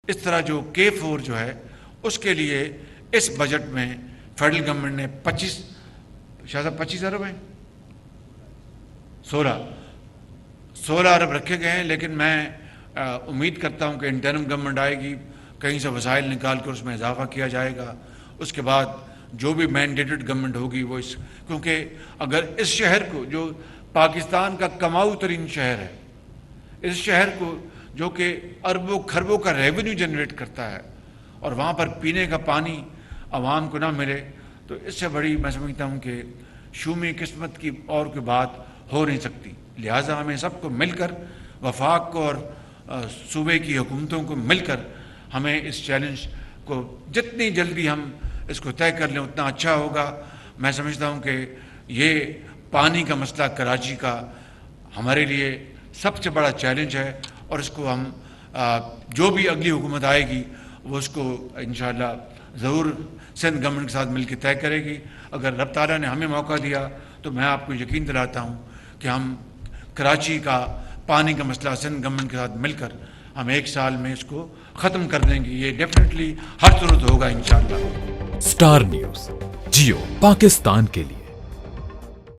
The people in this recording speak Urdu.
اس طرح جو K4 جو ہے اس کے لیے اس بجٹ میں فیڈرل گورنمنٹ نے 25 ارب ہیں 16 ارب رکھے گئے ہیں، لیکن میں امید کرتا ہوں کہ انٹرم گورنمنٹ آئے گی، کہیں سے وسائل نکال کر اس میں اضافہ کیا جائے گا. اس کے بعد جو بھی مینڈیٹڈ گورنمنٹ ہوگی وہ کیونکہ اگر اس شہر کو جو پاکستان کا کماؤ ترین شہر ہے، اس شہر کو جو کہ اربوں خربوں کا ریونیو جنریٹ کرتا ہے، اور وہاں پر پینے کا پانی عوام کو نہ ملے، تو اس سے بڑی میں سمجھتا ہوں کہ شومی قسمت کی اور کوئی بات ہو نہیں سکتی. لہٰذا ہمیں سب کو مل کر، وفاق کو اور صوبے کی حکومتوں کو مل کر ہمیں اس چیلنج کو جتنی جلدی ہم اس کو طے کر لیں اتنا اچھا ہوگا. میں سمجھتا ہوں کہ یہ پانی کا مسئلہ کراچی کا ہمارے لیے سب سے بڑا چیلنج ہے، اور اس کو ہم جو بھی اگلی حکومت آئے گی وہ اس کو انشاءاللہ ضرور سندھ گورنمنٹ کے ساتھ مل کے طے کرے گی. اگر رب تعالیٰ نے ہمیں موقع دیا تو میں آپ کو یقین دلاتا ہوں کہ ہم کراچی کا پانی کا مسئلہ سندھ گورنمنٹ کے ساتھ مل کر ہم 1 سال میں اس کو ختم کر دیں گے. یہ ڈیفینیٹلی ہر صورت ہوگا انشاءاللہ. اسٹار نیوز جیو پاکستان کے لیے.